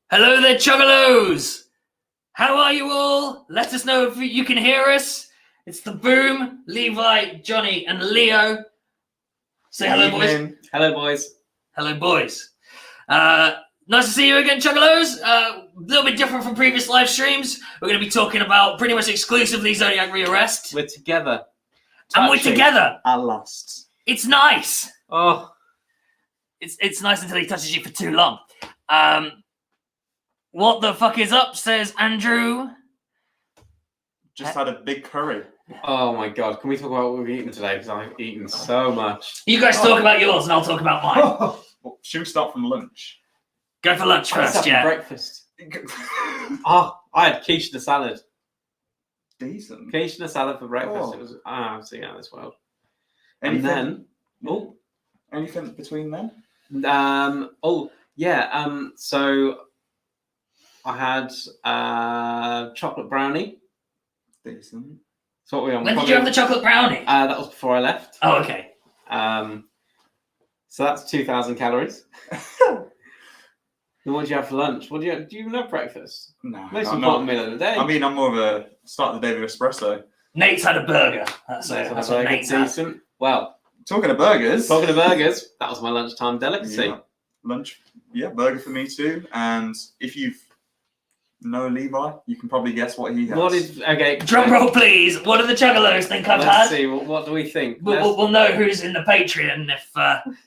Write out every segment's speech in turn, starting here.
Hello there, Chuggaloos! How are you all? Let us know if you can hear us. It's the Boom, Levi, Johnny, and Leo. Say hello, boys. Hello, boys. Hello, boys. Nice to see you again, Chuggaloos. A little bit different from previous live streams. We're going to be talking about pretty much exclusively Zodiac Re-Arrest. We're together. And we're together. At last. It's nice. Oh. It's nice until he touches you for too long. What the fuck is up, says Andrew. Just had a big curry. Oh my god. Can we talk about what we've eaten today? Because I've eaten so much. You guys talk about yours and I'll talk about mine. Well, should we start from lunch? Go for lunch first, yeah. Breakfast. Oh, I had quiche and a salad. Decent. Quiche and a salad for breakfast. Oh. It was seeing out this world. Anything, And then anything between then? so I had chocolate brownie. Decent. So what were we on? When did you have the chocolate brownie? That was before I left. Oh, okay. So that's 2,000 calories. Then what do you have for lunch? Do you even have breakfast? No. Most I'm important not. meal of the day. I mean, I'm more of a start the day with espresso. Nate's had a burger. That's what Nate's had. Decent. Well, Talking of burgers. talking of burgers, that was my lunchtime delicacy. Yeah. Lunch. Yeah, burger for me too. And if you know Levi, you can probably guess what he has. What is okay? Drum roll, please. What do the Chuggaloos think I've Let's had? see. What do we think? We'll know who's in the Patreon if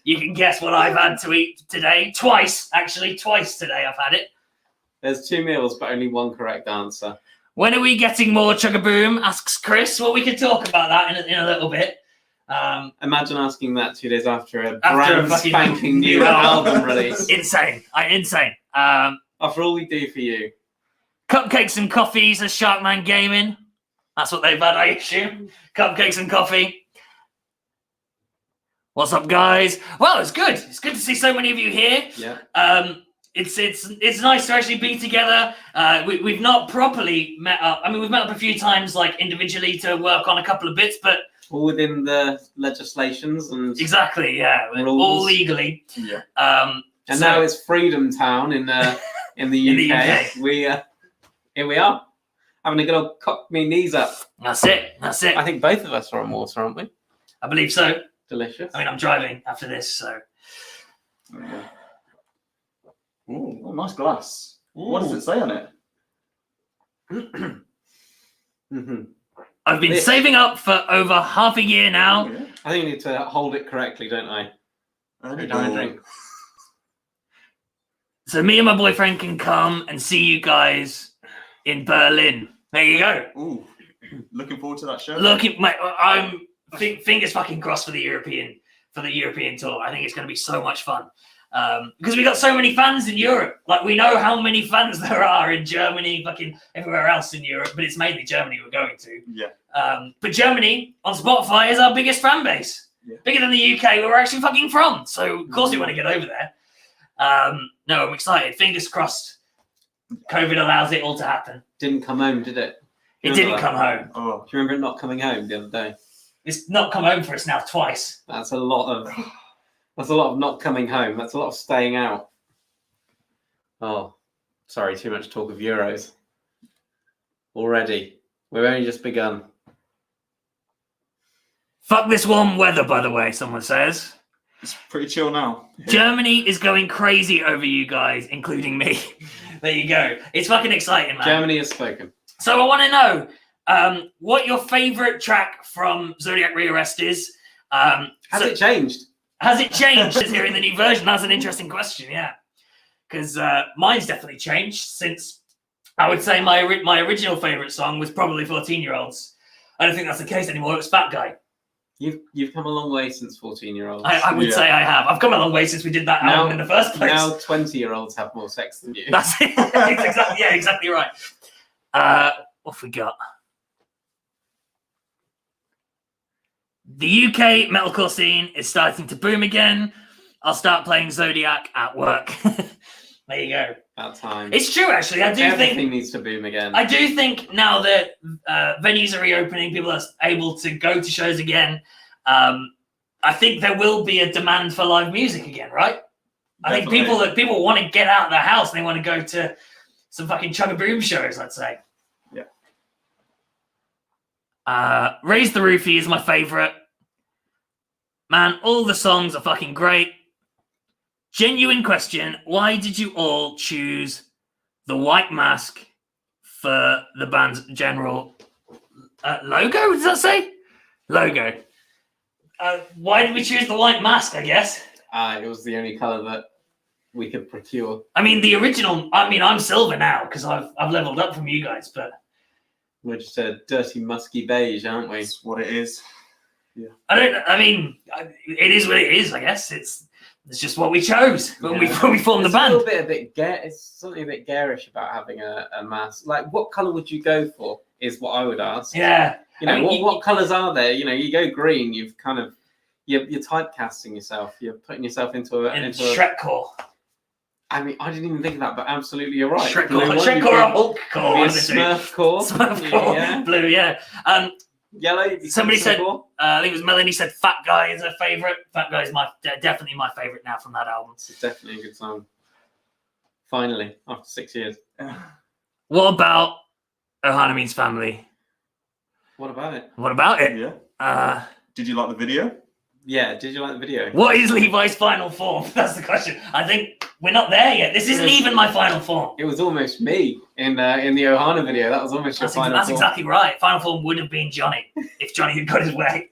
you can guess what I've had to eat today. Twice today I've had it. There's 2 meals, but only 1 correct answer. When are we getting more ChuggaBoom? Asks Chris. Well, we can talk about that in a little bit. Imagine asking that 2 days after a After a brand fucking spanking new new album. album release. Insane. Insane. After all we do for you. Cupcakes and coffees as Sharkman Gaming. That's what they've had, I assume. Cupcakes and coffee. What's up, guys? Well, it's good. It's good to see so many of you here. Yeah. It's nice to actually be together. We've not properly met up. I mean, we've met up a few times, like individually, to work on a couple of bits, but All within the legislations and exactly, yeah, rules. All legally. Yeah. And now it's Freedom Town in the In the UK. UK. Here we are, having a good old cock me knees up. That's it. I think both of us are on water, aren't we? I believe so. Delicious. I mean, I'm driving after this, so. Yeah. Ooh, oh, nice glass. What does it say on it? Mm-hmm. I've been saving up for over half a year now. Oh, yeah. I think you need to hold it correctly, don't I? Every time I drink. So me and my boyfriend can come and see you guys in Berlin. There you go. Ooh, looking forward to that show. I'm fingers fucking crossed for the European tour. I think it's going to be so much fun because we got so many fans in Europe. Like we know how many fans there are in Germany, fucking everywhere else in Europe, but it's mainly Germany we're going to. Yeah. But Germany on Spotify is our biggest fan base, bigger than the UK, where we're actually fucking from. So of course we want to get over there. No, I'm excited. Fingers crossed. COVID allows it all to happen. Didn't come home, did it? It didn't come home. Oh, Do you remember it not coming home the other day? It's not come home for us now twice. That's a lot of not coming home. That's a lot of staying out. Oh, sorry, too much talk of Euros. Already. We've only just begun. Fuck this warm weather, by the way, someone says. it's pretty chill now. Germany is going crazy over you guys, including me. There you go. It's fucking exciting, man. Germany has spoken. So I want to know what your favorite track from Zodiac Re-Arrest is. Has it changed? Has it changed since hearing the new version? That's an interesting question, yeah. Because mine's definitely changed since I would say my original favorite song was probably 14-Year-Olds. I don't think that's the case anymore. It was Fat Guy. You've come a long way since 14-year-olds. I would say I have. I've come a long way since we did that album in the first place. Now 20-year-olds have more sex than you. That's it. Exactly right. What have we got? The UK metalcore scene is starting to boom again. I'll start playing Zodiac at work. There you go. About time. It's true, actually. Everything needs to boom again. I do think now that venues are reopening, people are able to go to shows again. I think there will be a demand for live music again, right? I think people want to get out of their house and they want to go to some fucking ChuggaBoom shows, let's say. Yeah. Raise the Roofie is my favorite. Man, all the songs are fucking great. Genuine question, why did you all choose the white mask for the band's general logo? Does that say? Logo. Why did we choose the white mask, I guess? It was the only colour that we could procure. I mean, the original, I'm silver now because I've leveled up from you guys, but... We're just a dirty, musky beige, aren't we? That's what it is. Yeah. It is what it is, I guess. It's just what we chose when we formed the band. It's something a bit garish about having a mask. Like, what colour would you go for, is what I would ask. Yeah. What colours are there? You go green, you've kind of... You're typecasting yourself. You're putting yourself into Shrek core. I mean, I didn't even think of that, but absolutely, you're right. Shrek core or Hulk core. Smurf core. Smurf core. Yeah. Blue, yeah. Yellow. Somebody said, I think it was Melanie said Fat Guy is her favourite. Fat Guy is definitely my favourite now from that album. It's definitely a good song. Finally, after 6 years. What about Ohana Means Family? What about it? What about it? Yeah. Did you like the video? Yeah, did you like the video? What is Levi's final form? That's the question. I think we're not there yet. This isn't even my final form. It was almost me in the Ohana video. That was almost your final form. That's exactly right. Final form would have been Johnny if Johnny had got his way.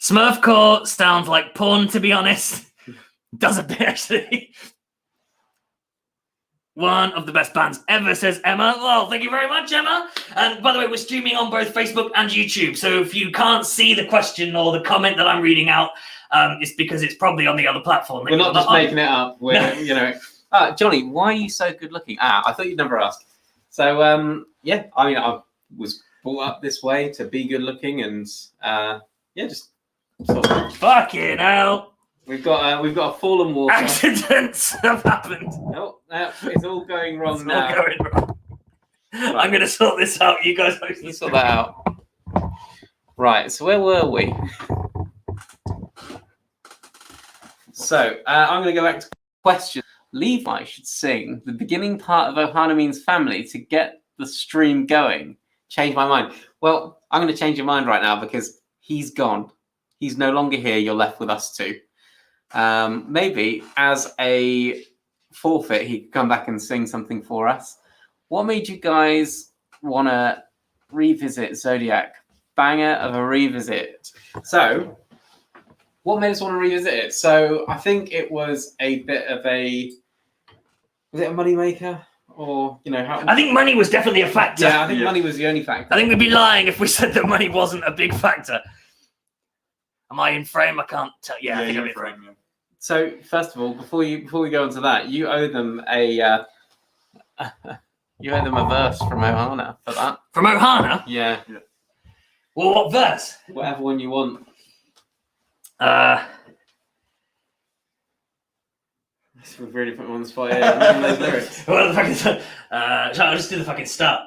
Smurfcore sounds like porn, to be honest. Does a bit, actually. One of the best bands ever, says Emma. Well, thank you very much, Emma. And by the way, we're streaming on both Facebook and YouTube. So if you can't see the question or the comment that I'm reading out, it's because it's probably on the other platform. We're not just making it up. We're, Johnny, why are you so good looking? I thought you'd never ask. So, I was brought up this way to be good looking and, just sort of... Fucking hell. We've got a fallen water. Accidents have happened. No, it's all going wrong now. All going wrong. Right. I'm going to sort this out. You guys sort that out. Right, so where were we? So, I'm going to go back to question. Levi should sing the beginning part of Ohana Means Family to get the stream going. Change my mind. Well, I'm going to change your mind right now because he's gone. He's no longer here. You're left with us two. Maybe as a forfeit, he could come back and sing something for us. What made you guys want to revisit Zodiac? Banger of a revisit. So, what made us want to revisit it? So, I think it was a bit of was it a moneymaker? Or, I think money was definitely a factor. Yeah, I think money was the only factor. I think we'd be lying if we said that money wasn't a big factor. Am I in frame? I can't tell. Yeah, I think I'm in frame. Yeah. So, first of all, before we go into that, you owe them a verse from Ohana for that. From Ohana? Yeah. Well, what verse? Whatever one you want. We've really put on the spot here. Those lyrics. Well, I'll just do the fucking start.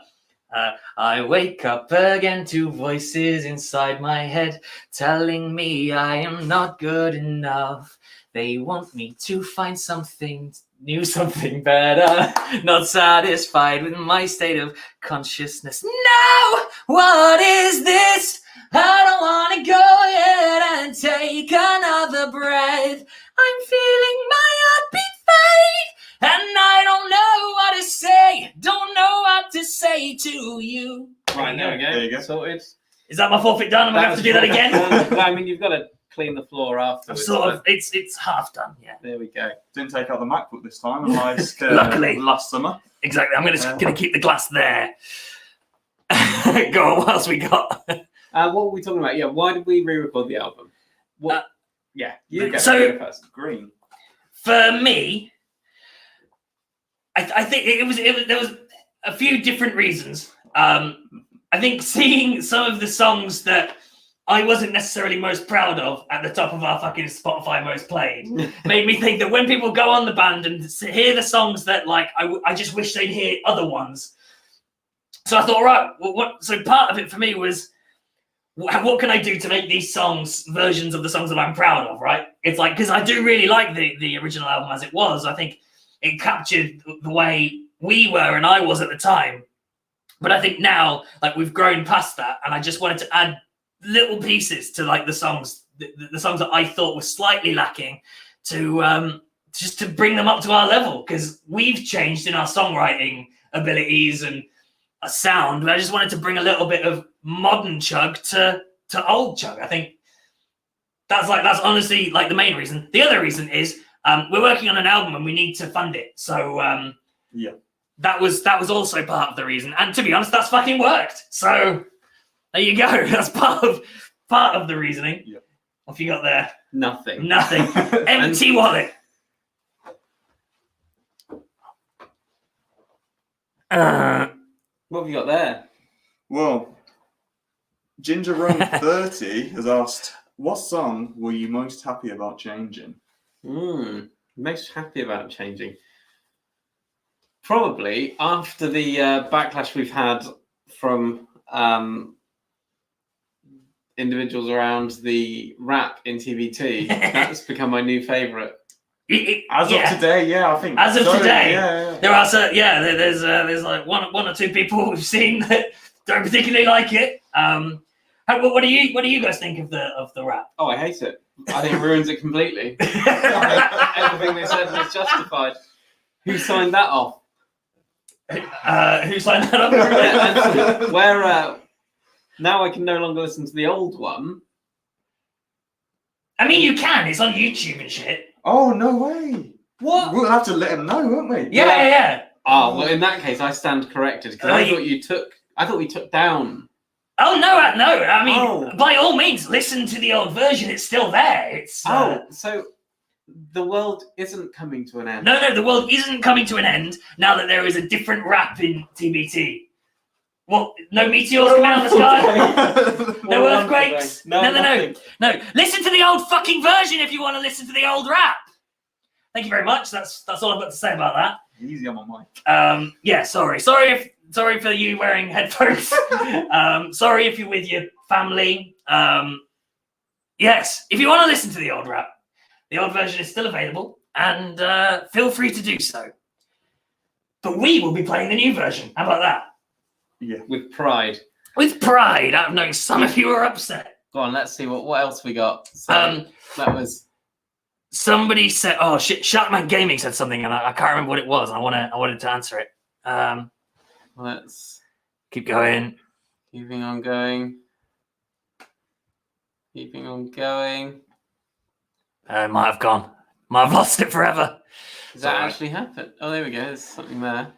I wake up again to voices inside my head telling me I am not good enough. They want me to find something new, something better. Not satisfied with my state of consciousness. No! What is this? I don't want to go yet and take another breath. I'm feeling my heartbeat fade, and I don't know what to say. Don't know what to say to you. Right, there we go. There you go. Sorted. Is that my forfeit done? Am I going to have to do that again? I mean, you've got to clean the floor afterwards. It's half done, yeah. There we go. Didn't take out the MacBook this time, unlike Luckily. last summer. Exactly. I'm going to keep the glass there. Go on, what else we got? What were we talking about? Yeah, why did we re-record the album? You go first. Green. For me, I think there was a few different reasons. I think seeing some of the songs that I wasn't necessarily most proud of at the top of our fucking Spotify most played made me think that when people go on the band and hear the songs that I just wish they'd hear other ones. So I thought, right, so part of it for me was, what can I do to make these songs versions of the songs that I'm proud of, right? It's like, because I do really like the original album as it was. I think it captured the way we were and I was at the time. But I think now, like, we've grown past that, and I just wanted to add little pieces to like the songs that I thought were slightly lacking, to just to bring them up to our level, because we've changed in our songwriting abilities and a sound. But I just wanted to bring a little bit of modern Chug to old Chug. I think that's honestly like the main reason. The other reason is we're working on an album and we need to fund it. So yeah. That was also part of the reason, and to be honest, that's fucking worked. So there you go. That's part of the reasoning. Yeah. What have you got there? Nothing. Empty wallet. What have you got there? Well, Ginger Run 30 has asked, what song were you most happy about changing? Most happy about changing. Probably after the backlash we've had from individuals around the rap in TBT, that's become my new favourite. As of today, yeah, I think. As of today, yeah. there are there's like one or two people we've seen that don't particularly like it. What do you guys think of the rap? Oh, I hate it. I think it ruins it completely. Everything they said was justified. Who signed that off? Who signed that up? And where now I can no longer listen to the old one. I mean, you can. It's on YouTube and shit. Oh, no way. What? We'll have to let him know, won't we? Yeah. Oh, well, in that case, I stand corrected, because I thought we took down. Oh, no. I mean, by all means, listen to the old version. It's still there. It's so the world isn't coming to an end. No, the world isn't coming to an end now that there is a different rap in TBT. Well, no meteors coming out of the sky? No earthquakes? No. Listen to the old fucking version if you want to listen to the old rap. Thank you very much. That's all I've got to say about that. Easy on my mic. Yeah, sorry for you wearing headphones. Sorry if you're with your family. Yes, if you want to listen to the old rap, the old version is still available, and feel free to do so. But we will be playing the new version. How about that? Yeah. With pride. With pride. I've known some of you are upset. Go on, let's see what else we got. So that was. Somebody said, "Oh shit!" Sharkman Gaming said something, and I can't remember what it was. And I wanted to answer it. Let's keep going. Keeping on going. Might have gone. Might have lost it forever. Does that actually happen? Oh, there we go. There's something there.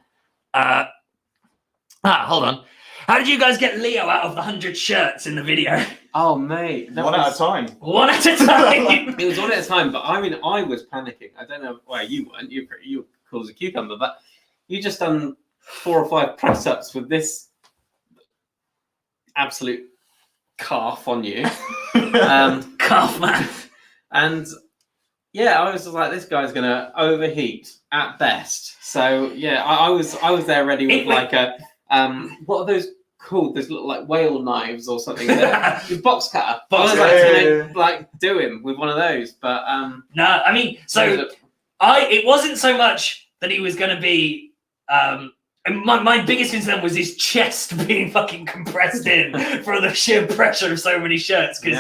Hold on. How did you guys get Leo out of the 100 shirts in the video? Oh, mate. One at a time. One at a time. It was one at a time, but I mean, I was panicking. I don't know. Well, you weren't. You were cool as a cucumber, but you just done 4 or 5 press-ups with this absolute calf on you. Calf, man. And yeah, I was just like, this guy's gonna overheat at best. So yeah, I was there ready with like a what are those called? Those little like whale knives or something. Box cutter. I was like do him with one of those, but no, I mean, so it wasn't so much that he was gonna be my biggest concern was his chest being fucking compressed in for the sheer pressure of so many shirts. Because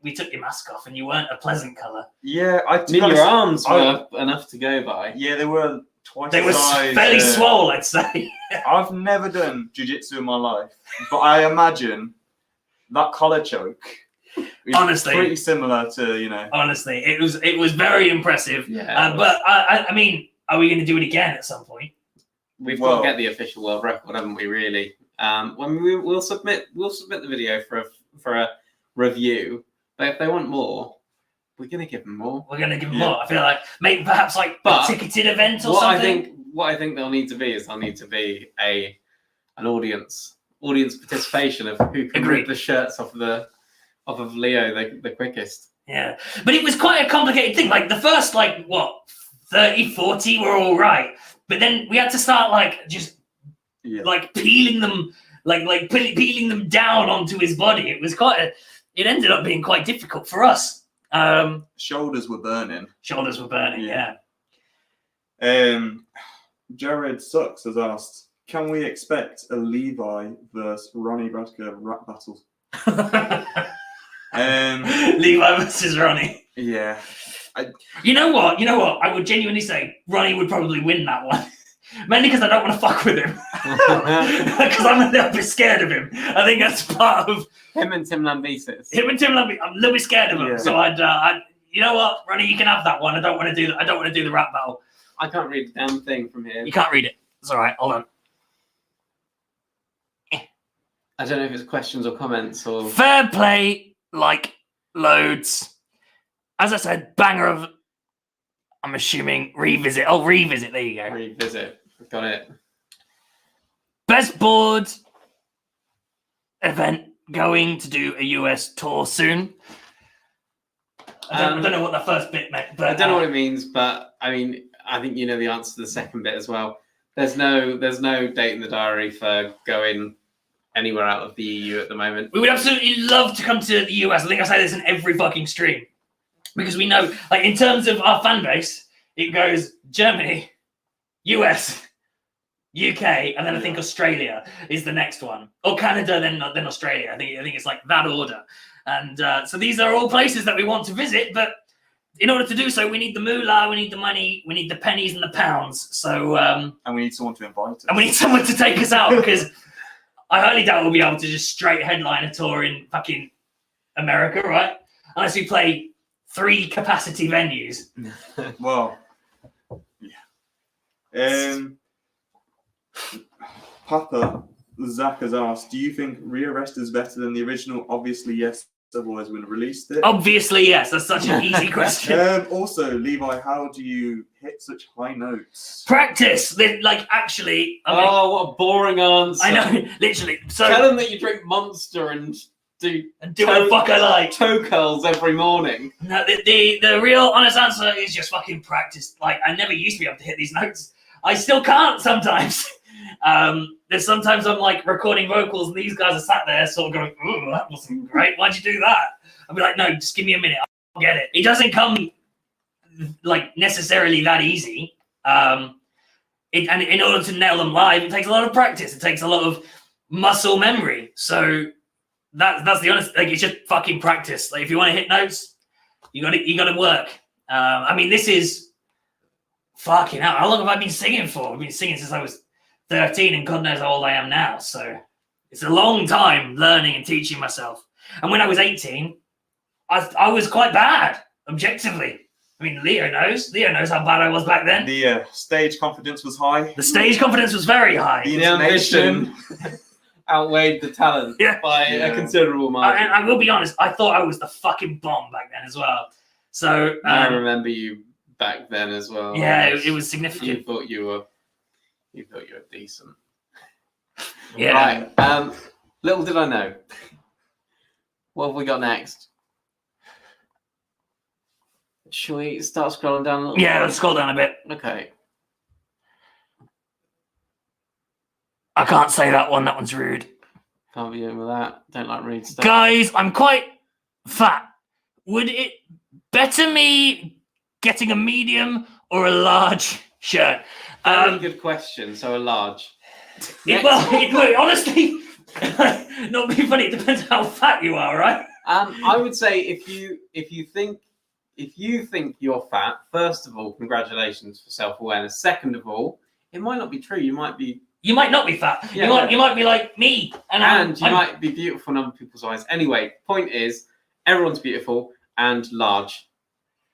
we took your mask off and you weren't a pleasant colour. Yeah, your arms were enough to go by. Yeah, they were twice. They were fairly swole, I'd say. I've never done jiu-jitsu in my life, but I imagine that collar choke is honestly pretty similar to Honestly, it was very impressive. Yeah, but I mean, are we going to do it again at some point? We've got to get the official world record, haven't we? Really? When we'll submit the video for a review. But if they want more, we're going to give them more. We're going to give them more. I feel like maybe perhaps like a ticketed event or something. What I think they'll need to be an audience participation of who can rip the shirts off of Leo the quickest. Yeah, but it was quite a complicated thing. Like the first 30, 40 were all right, but then we had to start just like peeling them like peeling them down onto his body. It was it ended up being quite difficult for us. Shoulders were burning. Shoulders were burning, yeah. Jared Sucks has asked, can we expect a Levi versus Ronnie Radke rap battle? Levi versus Ronnie. Yeah. You know what? I would genuinely say Ronnie would probably win that one. Mainly because I don't want to fuck with him. Because I'm a little bit scared of him. I think that's part of him and Tim Lambesis. I'm a little bit scared of him. Yeah. So I'd you know what, Ronnie, you can have that one. I don't want to do the rap battle. I can't read a damn thing from here. You can't read it. It's all right. Hold on. I don't know if it's questions or comments or Fair play, like loads. As I said, banger of. I'm assuming revisit. Oh, revisit. There you go. revisit. Got it. Best board event going to do a US tour soon. I don't know what the first bit meant, but I don't know what it means, but I mean, I think you know the answer to the second bit as well. There's no date in the diary for going anywhere out of the EU at the moment. We would absolutely love to come to the US. I think I say this in every fucking stream. Because we know, like, in terms of our fan base, it goes Germany, US, UK, and then I think Australia is the next one. Or Canada, then Australia. I think it's like that order. And so these are all places that we want to visit, but in order to do so, we need the moolah, we need the money, we need the pennies and the pounds. So and we need someone to invite us. And we need someone to take us out, because I highly doubt we'll be able to just straight headline a tour in fucking America, right? Unless we play 3 capacity venues. Well, yeah. Papa Zach has asked, do you think Re-Arrest is better than the original? Obviously, yes. Otherwise, we would have released it. Obviously, yes. That's such an easy question. Also, Levi, how do you hit such high notes? Practice. Like, actually. What a boring answer. I know, literally. So tell them that you drink Monster and do what the fuck I like. Toe curls every morning. No, the real honest answer is just fucking practice. Like, I never used to be able to hit these notes. I still can't sometimes. There's sometimes I'm like recording vocals and these guys are sat there sort of going, "Ooh, that wasn't great. Why'd you do that?" I'll be like, "No, just give me a minute. I'll get it." It doesn't come like necessarily that easy. And in order to nail them live, it takes a lot of practice. It takes a lot of muscle memory. So that's the honest. Like, it's just fucking practice. Like, if you want to hit notes, you got to work. I mean, this is fucking hell. How long have I been singing for? I've been singing since I was 13, and God knows how old I am now. So it's a long time learning and teaching myself. And when I was 18, I was quite bad, objectively. I mean, Leo knows how bad I was back then. The stage confidence was high. The stage confidence was very high. The ambition outweighed the talent by a considerable margin. And I will be honest, I thought I was the fucking bomb back then as well. So I remember you back then as well. Yeah, it was significant. You thought you were decent. Yeah. Right. Little did I know. What have we got next? Shall we start scrolling down a little bit? Yeah, let's scroll down a bit. Okay. I can't say that one. That one's rude. Can't be in with that. Don't like rude stuff. Guys, I'm quite fat. Would it better me getting a medium or a large shirt? Very good question. So a large. Honestly, not being funny. It depends how fat you are, right? I would say if you think you're fat, first of all, congratulations for self-awareness. Second of all, it might not be true. You might not be fat. Yeah, you might be like me, and you might be beautiful in other people's eyes. Anyway, point is, everyone's beautiful and large.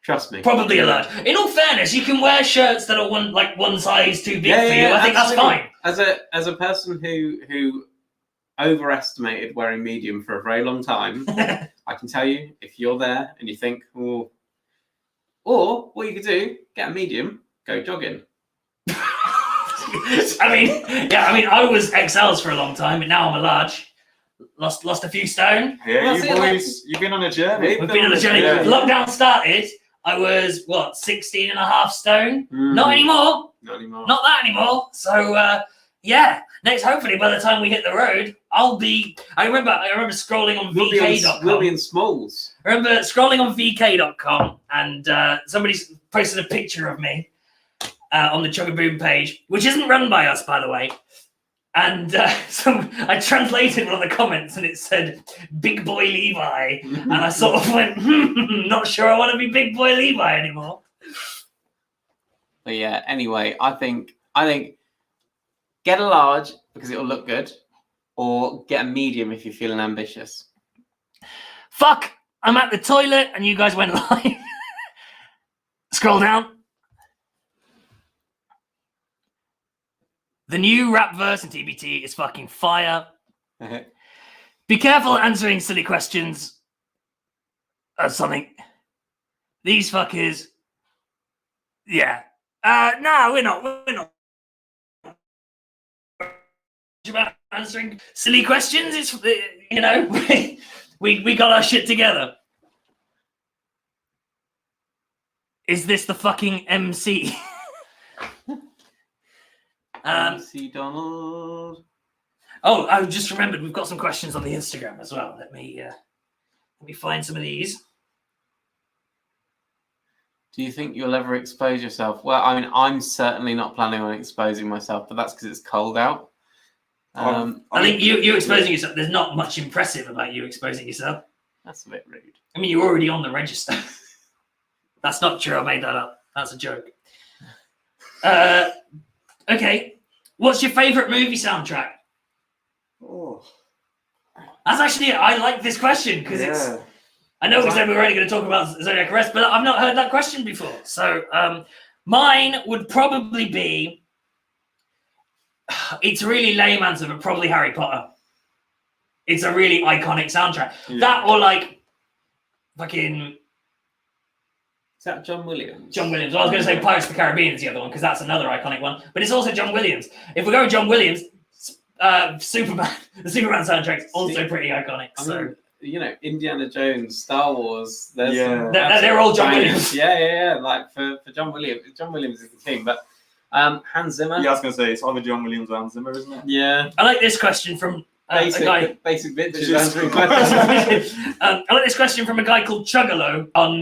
Trust me. Probably a large. In all fairness, you can wear shirts that are one size too big for you. I think absolutely. that's fine. As a person who overestimated wearing medium for a very long time, I can tell you, if you're there and you think, or what you could do, get a medium, go jogging. I mean, I was XLs for a long time, but now I'm a large. Lost a few stone. Yeah, you boys, you've been on a journey. We've been on a journey. Yeah. Lockdown started. I was 16.5 stone. Not anymore. Not anymore. Not that anymore. So now hopefully, by the time we hit the road, I'll be. I remember scrolling on VK.com. We'll be in Smalls. I remember scrolling on VK.com, and somebody posted a picture of me on the ChuggaBoom page, which isn't run by us, by the way. And I translated one of the comments, and it said "Big Boy Levi," and I sort of went, "Not sure I want to be Big Boy Levi anymore." But yeah, anyway, I think get a large because it'll look good, or get a medium if you're feeling ambitious. Fuck! I'm at the toilet, and you guys went live. Scroll down. The new rap verse in TBT is fucking fire. Be careful answering silly questions. Something. These fuckers. Yeah. No, we're not. We're not. About answering silly questions. It's, you know, we got our shit together. Is this the fucking MC? MC Donald. Oh, I just remembered we've got some questions on the Instagram as well. Let me find some of these. Do you think you'll ever expose yourself? Well, I mean, I'm certainly not planning on exposing myself, but that's because it's cold out. I think you exposing yourself. There's not much impressive about you exposing yourself. That's a bit rude. I mean, you're already on the register. That's not true. I made that up. That's a joke. Okay. What's your favorite movie soundtrack? Oh, That's actually, I like this question because it's. I know we said we were only going to talk about Zodiac Re-Arrest, but I've not heard that question before. So mine would probably be. It's a really lame answer, but probably Harry Potter. It's a really iconic soundtrack. Yeah. That or like fucking. Is that John Williams? John Williams. Well, I was going to say Pirates of the Caribbean is the other one because that's another iconic one. But it's also John Williams. If we go with John Williams, Superman, the Superman soundtrack's also pretty iconic. I mean, you know, Indiana Jones, Star Wars. They're all John Williams. Yeah. Like for John Williams, John Williams is the king. But Hans Zimmer. Yeah, I was going to say it's either John Williams or Hans Zimmer, isn't it? Yeah. I like this question from. Basic bitches answering questions. I like this question from a guy called Chuggalo on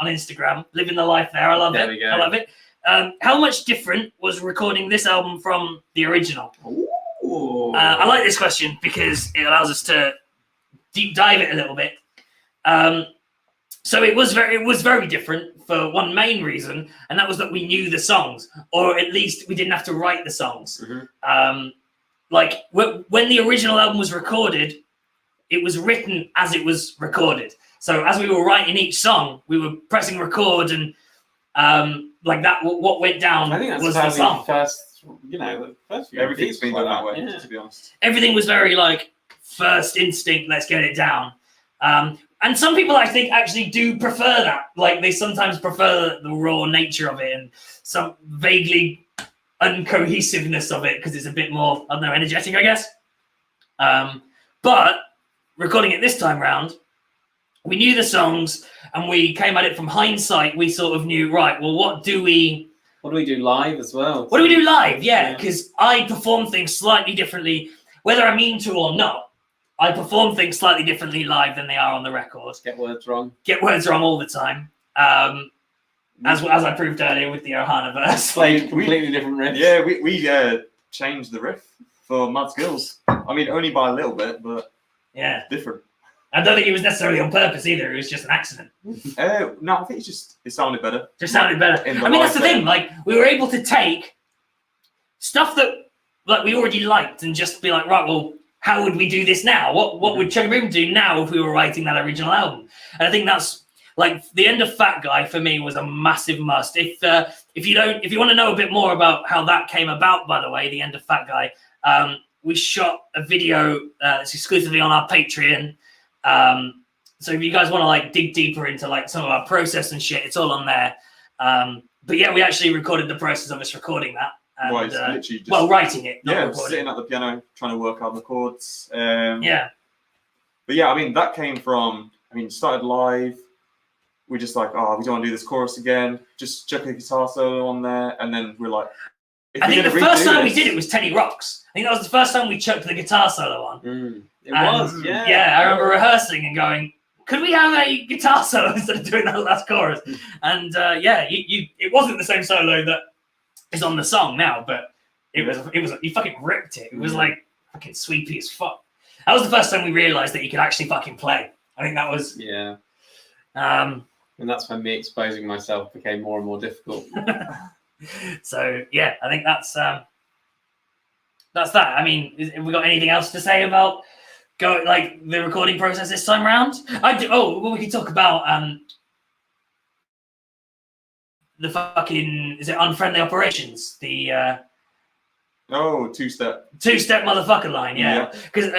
Instagram. Living the life there. I love it. We go. I love it. How much different was recording this album from the original? I like this question because it allows us to deep dive it a little bit. So it was very different for one main reason, and that was that we knew the songs, or at least we didn't have to write the songs. Mm-hmm. Like when the original album was recorded, it was written as it was recorded. So as we were writing each song, we were pressing record, and like that, what went down I think that's was the song. First few everything's been done that way. Yeah. To be honest, everything was very like first instinct. Let's get it down. And some people, I think, actually do prefer that. Like they sometimes prefer the raw nature of it and some vaguely uncohesiveness of it because it's a bit more, I don't know, energetic, I guess. But recording it this time round, we knew the songs and we came at it from hindsight. We sort of knew, right, well, what do we do live as well? What do we do live? Yeah, because I perform things slightly differently, whether I mean to or not. I perform things slightly differently live than they are on the record. Get words wrong all the time. As I proved earlier with the Ohana verse. Played completely different riffs. Yeah, we changed the riff for Mad Skills. I mean, only by a little bit, but different. I don't think it was necessarily on purpose either. It was just an accident. No, I think it sounded better. Just sounded better. I mean, that's the thing. Like, we were able to take stuff that like we already liked and just be like, right, well, how would we do this now? What would ChuggaBoom do now if we were writing that original album? And I think that's like the end of Fat Guy for me was a massive must. If you want to know a bit more about how that came about, by the way, the end of Fat Guy, we shot a video that's exclusively on our Patreon. So if you guys want to like dig deeper into like some of our process and shit, it's all on there. But yeah, we actually recorded the process of us recording that. And, literally just, writing it. Not sitting at the piano trying to work out the chords. But yeah, I mean that came from. I mean, started live. We're just like, we don't want to do this chorus again. Just chuck a guitar solo on there, and then we're like, I think the first time we did it was Teddy Rocks. I think that was the first time we chucked the guitar solo on. It was, yeah. Yeah, I remember rehearsing and going, could we have a guitar solo instead of doing that last chorus? And it wasn't the same solo that is on the song now, but it was you fucking ripped it. It was like fucking sweepy as fuck. That was the first time we realised that you could actually fucking play. I think that was and that's when me exposing myself became more and more difficult. So yeah, I think that's that. I mean, have we got anything else to say about the recording process this time around? We could talk about the fucking, is it Unfriendly Operations? The two-step motherfucker line, yeah. Because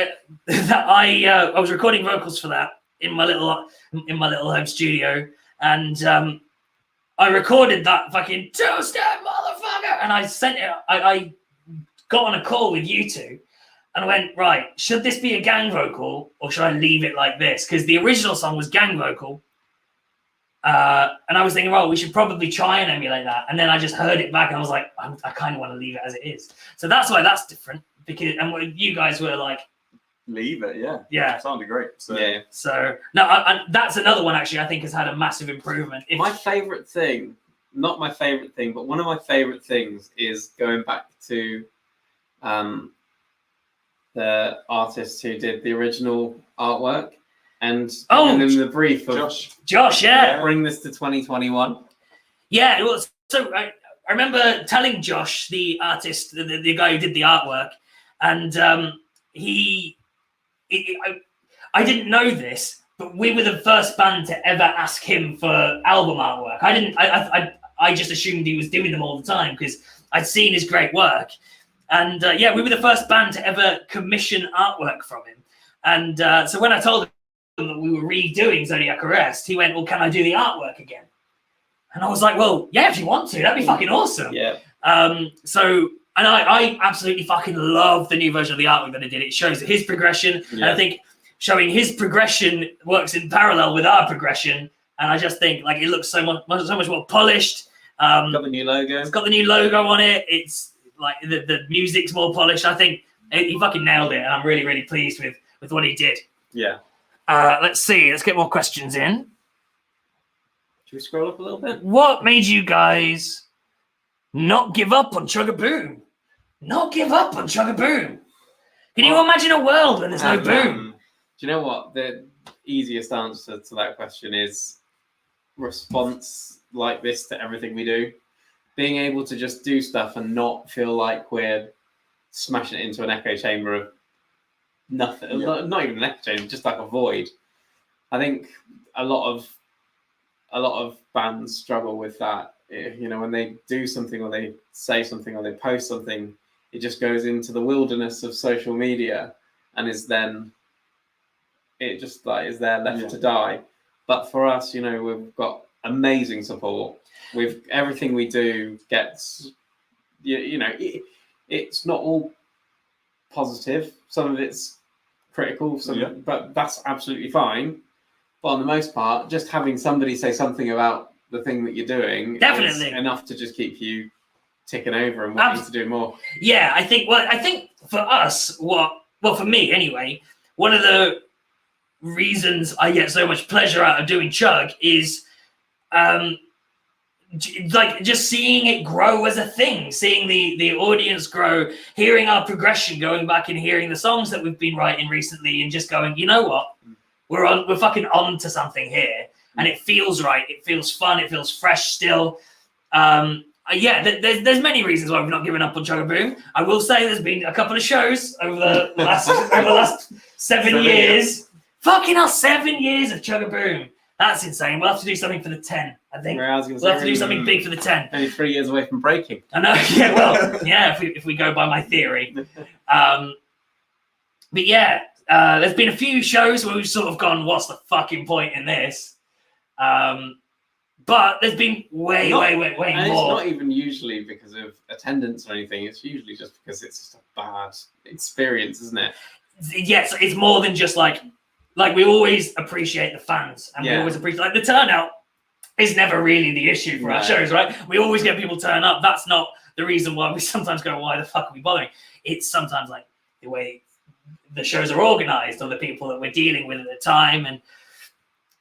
I was recording vocals for that in my little home studio, and I recorded that fucking two-step motherfucker, and I sent it. I got on a call with you two, and I went, right, should this be a gang vocal or should I leave it like this? Because the original song was gang vocal. And I was thinking, well, we should probably try and emulate that. And then I just heard it back and I was like, I kind of want to leave it as it is. So that's why that's different. And you guys were like, leave it, yeah. It sounded great. So. Yeah. So no, that's another one actually I think has had a massive improvement. My favourite thing, not my favourite thing, but one of my favourite things is going back to the artist who did the original artwork. And in the brief of Josh, yeah. Bring this to 2021. Yeah, it was. So I remember telling Josh, the artist, the guy who did the artwork, and I didn't know this, but we were the first band to ever ask him for album artwork. I just assumed he was doing them all the time because I'd seen his great work, and we were the first band to ever commission artwork from him. And so when I told him that we were redoing Zodiac Re-Arrest, he went, well, can I do the artwork again? And I was like, well, yeah, if you want to, that'd be fucking awesome. Yeah. So I absolutely fucking love the new version of the artwork that I did. It shows his progression. And I think showing his progression works in parallel with our progression. And I just think like it looks so much more polished. Got the new logo. It's got the new logo on it. It's like the music's more polished. I think he fucking nailed it. And I'm really, really pleased with what he did. Yeah. Let's see. Let's get more questions in. Should we scroll up a little bit? What made you guys not give up on ChuggaBoom? Not give up on ChuggaBoom. Can you imagine a world where there's no boom? Do you know what? The easiest answer to that question is response like this to everything we do. Being able to just do stuff and not feel like we're smashing it into an echo chamber of nothing. Not even an echo chamber, just like a void. I think a lot of bands struggle with that. You know, when they do something or they say something or they post something, it just goes into the wilderness of social media and is there left to die. But for us, you know, we've got amazing support. With everything we do gets, it's not all positive. Some of it's critical, but that's absolutely fine. But on the most part, just having somebody say something about the thing that you're doing is enough to just keep you ticking over and wanting to do more. Yeah, I think for us, for me anyway, one of the reasons I get so much pleasure out of doing Chug is like just seeing it grow as a thing, seeing the audience grow, hearing our progression, going back and hearing the songs that we've been writing recently and just going, you know what? We're fucking on to something here, and it feels right. It feels fun. It feels fresh still. There's many reasons why we've not given up on ChuggaBoom. I will say there's been a couple of shows over the last 7 years. Fucking hell, 7 years of ChuggaBoom. That's insane. We'll have to do something for the 10, I think. We'll have to do something big for the 10. Only 3 years away from breaking. I know. Yeah, well, yeah, if we go by my theory. But yeah. There's been a few shows where we've sort of gone, what's the fucking point in this? But there's been way more. It's not even usually because of attendance or anything. It's usually just because it's just a bad experience, isn't it? Yes, it's more than just like we always appreciate the fans. And we always appreciate, the turnout is never really the issue for our shows, right? We always get people turn up. That's not the reason why we sometimes go, why the fuck are we bothering? It's sometimes like the way the shows are organized or the people that we're dealing with at the time. And,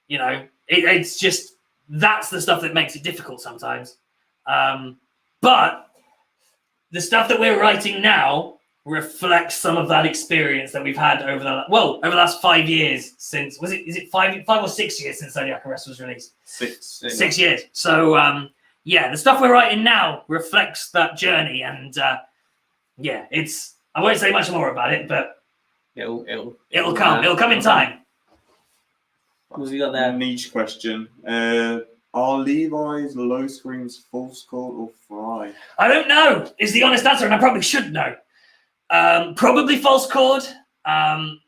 you know, it's just, that's the stuff that makes it difficult sometimes. But the stuff that we're writing now reflects some of that experience that we've had over the last 5 years since, is it 5 or 6 years since Zodiac Re-Arrest was released? 6 years. So, yeah, the stuff we're writing now reflects that journey. And, yeah, I won't say much more about it, but it'll come. It'll come in time. What have you got there? Niche question. Are Levi's low screams false chord or fry? I don't know, is the honest answer, and I probably should know. Probably false chord. I'm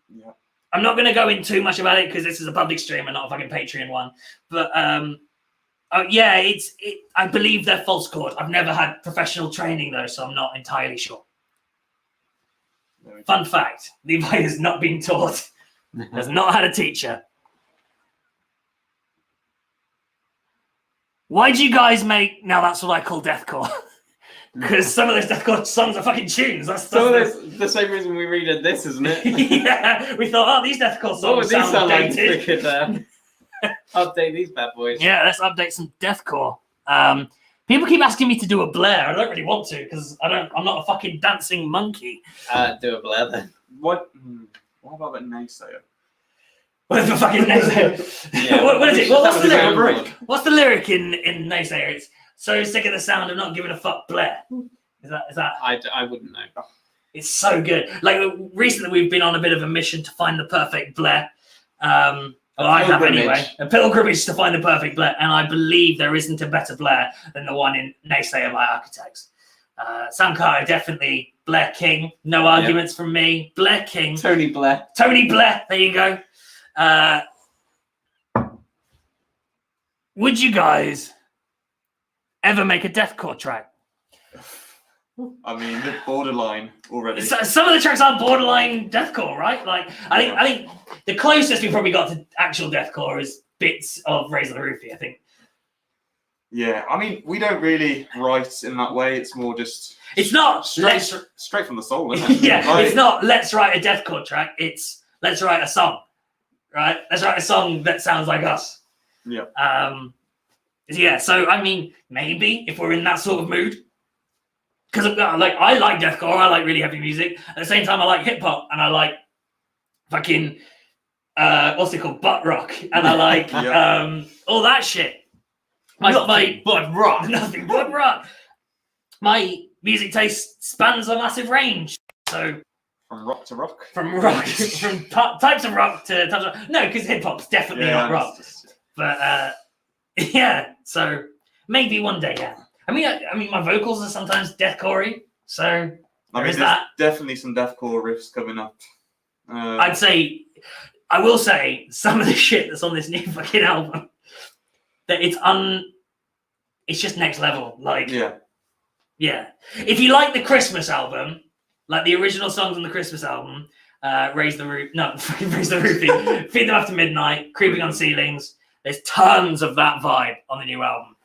not going to go in too much about it because this is a public stream and not a fucking Patreon one. But yeah, I believe they're false chord. I've never had professional training though, so I'm not entirely sure. Fun fact: Levi has not been taught. Has not had a teacher. Why do you guys make? Now that's what I call deathcore. Because some of those deathcore songs are fucking tunes. That's the same reason we redid this, isn't it? Yeah, we thought, these deathcore songs what would these sound like? dated. We could update these bad boys. Yeah, let's update some deathcore. People keep asking me to do a Blair. I don't really want to because I'm not a fucking dancing monkey. Do a Blair then. What about that naysayer? What is the fucking naysayer? Yeah, what is it? What's the lyric? break? What's the lyric in naysayer? It's so sick of the sound of not giving a fuck, Blair. Is that? I wouldn't know. It's so good. Like recently, we've been on a bit of a mission to find the perfect Blair. Well, I have anyway. A pilgrimage to find the perfect Blair, and I believe there isn't a better Blair than the one in Naysayer by Architects. Sam Carter, definitely Blair King. No arguments from me. Blair King. Tony Blair. Tony Blair. There you go. Would you guys ever make a deathcore track? I mean, they're borderline already. Some of the tracks are borderline deathcore, right? Like, I think the closest we probably got to actual deathcore is bits of Raise the Roofie, I think. Yeah, I mean, we don't really write in that way. It's more just... It's not... Straight from the soul, isn't it? Yeah, it's not let's write a deathcore track. It's let's write a song, right? Let's write a song that sounds like us. Yeah. Yeah, so, I mean, maybe if we're in that sort of mood. Because I like deathcore, I like really heavy music. At the same time, I like hip hop, and I like fucking what's it called, butt rock, and I like all that shit. My butt rock, nothing but rock. My music taste spans a massive range. So from rock to rock, from types of rock to types of no, because hip hop's definitely not rock. But yeah, so maybe one day, yeah. I mean, my vocals are sometimes deathcore-y, so there's definitely some deathcore riffs coming up. I will say, some of the shit that's on this new fucking album, that it's just next level. Like, yeah. If you like the Christmas album, like the original songs on the Christmas album, Raise the Roofie, Feed Them After Midnight, Creeping on Ceilings, there's tons of that vibe on the new album.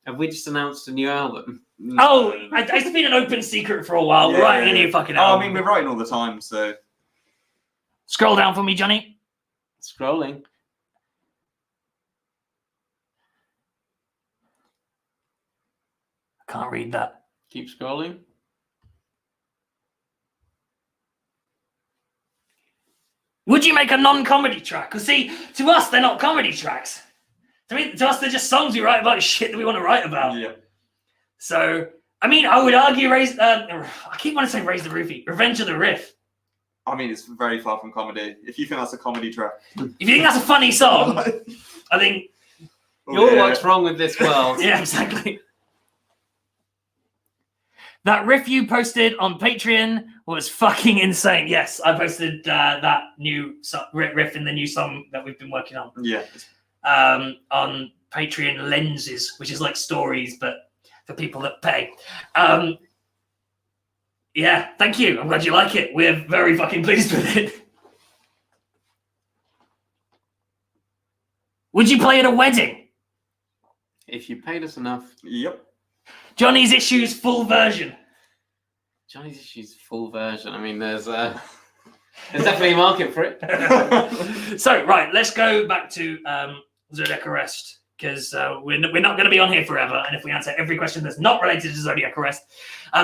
Have we just announced a new album? Oh, it's been an open secret for a while. We're writing a new fucking album. I mean, we're writing all the time, so... Scroll down for me, Johnny. Scrolling. I can't read that. Keep scrolling. Would you make a non-comedy track? Because see, to us, they're not comedy tracks. To us, they're just songs we write about shit that we want to write about. Yeah. So, I mean, I would argue I keep wanting to say Raise the Roofie. Revenge of the Riff. I mean, it's very far from comedy. If you think that's a comedy track. If you think that's a funny song, I think... You're what's wrong with this world. Yeah, exactly. That riff you posted on Patreon was fucking insane. Yes, I posted that new riff in the new song that we've been working on. Yeah. On Patreon Lenses, which is like stories, but for people that pay. Yeah, thank you. I'm glad you like it. We're very fucking pleased with it. Would you play at a wedding? If you paid us enough. Yep. Johnny's Issues full version. Johnny's Issues full version. I mean, there's definitely a market for it. So, right, let's go back to Zodiac Arrest, because we're not going to be on here forever. And if we answer every question that's not related to Zodiac Arrest,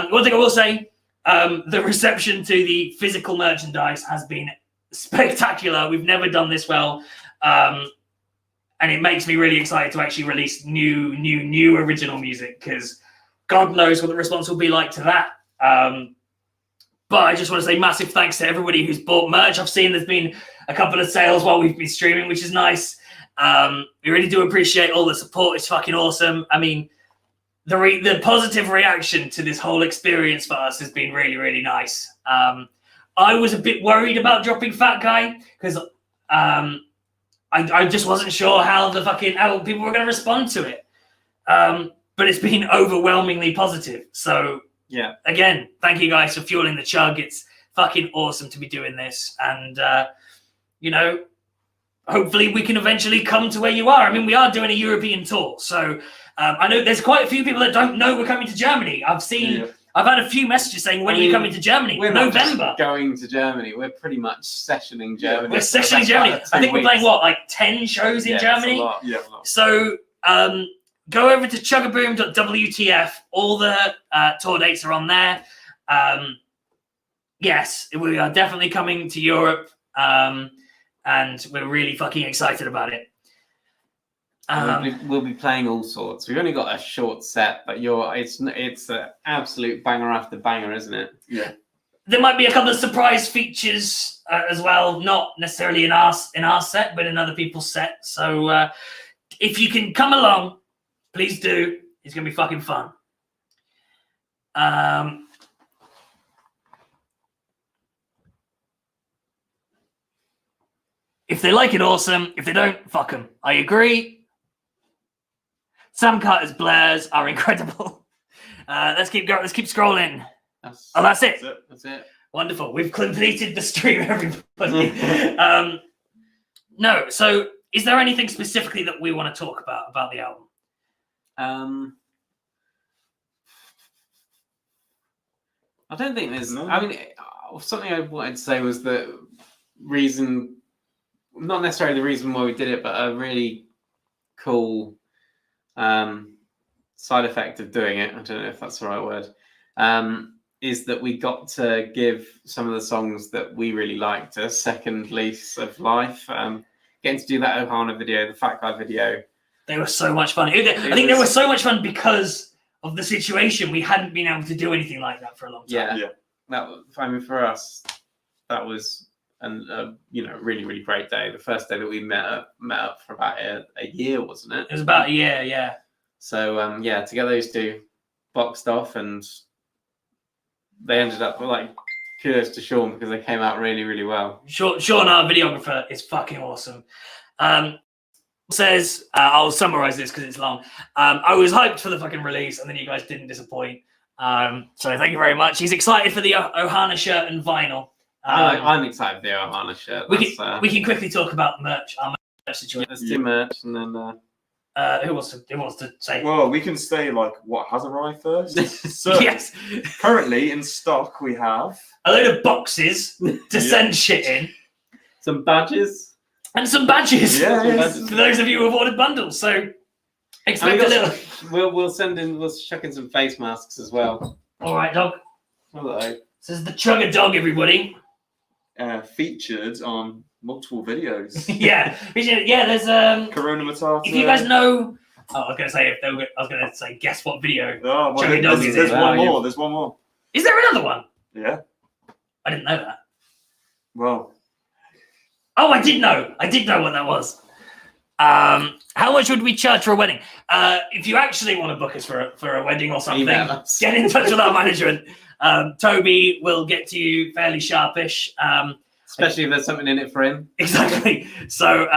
one thing I will say, the reception to the physical merchandise has been spectacular. We've never done this well. And it makes me really excited to actually release new original music, because God knows what the response will be like to that. But I just want to say massive thanks to everybody who's bought merch. I've seen there's been a couple of sales while we've been streaming, which is nice. We really do appreciate all the support. It's fucking awesome. I mean, the positive reaction to this whole experience for us has been really, really nice. I was a bit worried about dropping Fat Guy, because I just wasn't sure how people were going to respond to it. But it's been overwhelmingly positive. So, yeah. Again, thank you guys for fueling the chug. It's fucking awesome to be doing this. And, hopefully we can eventually come to where you are. I mean, we are doing a European tour. So I know there's quite a few people that don't know we're coming to Germany. I've had a few messages saying, when are you coming to Germany? We're November. Not just going to Germany. We're pretty much sessioning Germany. We're sessioning Germany. I think we're playing, 10 shows in Germany? A lot. Yeah. So go over to ChuggaBoom.wtf. All the tour dates are on there. Yes, we are definitely coming to Europe. And we're really fucking excited about it. We'll be playing all sorts. We've only got a short set, but it's an absolute banger after banger, isn't it? Yeah. There might be a couple of surprise features as well, not necessarily in our set, but in other people's set. So if you can come along, please do. It's gonna be fucking fun. If they like it, awesome. If they don't, fuck them. I agree. Sam Carter's blares are incredible. Let's keep going. Let's keep scrolling. That's it. That's it. Wonderful. We've completed the stream, everybody. No. So, is there anything specifically that we want to talk about the album? I don't think there's. No. I mean, something I wanted to say was the reason. Not necessarily the reason why we did it, but a really cool side effect of doing it. I don't know if that's the right word. Is that we got to give some of the songs that we really liked a second lease of life. Getting to do that Ohana video, the Fat Guy video. They were so much fun. I think they were so much fun because of the situation. We hadn't been able to do anything like that for a long time. Yeah. For us, that was really, really great day. The first day that we met up for about a year, wasn't it? It was about a year, yeah. So to get those two boxed off, and they ended up kudos to Sean because they came out really, really well. Sean, our videographer, is fucking awesome. Says, I'll summarize this because it's long. I was hyped for the fucking release, and then you guys didn't disappoint. So thank you very much. He's excited for the Ohana shirt and vinyl. I'm excited for the Ohana shirt. We can quickly talk about merch. Our merch situation. Let's do merch, and then who wants to say? Well, we can say what has arrived first. So, yes. Currently in stock we have a load of boxes to send shit in, some badges, and some badges. Yes. For those of you who have ordered bundles. So expect a little. We'll chuck in some face masks as well. All right, dog. Hello. This is the Chugga Dog, everybody. Featured on multiple videos. yeah. There's Corona Matata. If you guys know, I was gonna say guess what video. Oh, well, Chugga Dog is there's it? one more. There's one more. Is there another one? Yeah. I didn't know that. Well. Oh, I did know what that was. How much would we charge for a wedding? If you actually want to book us for a wedding or something, get in touch with our management. Toby will get to you fairly sharpish. Especially if there's something in it for him. Exactly. So,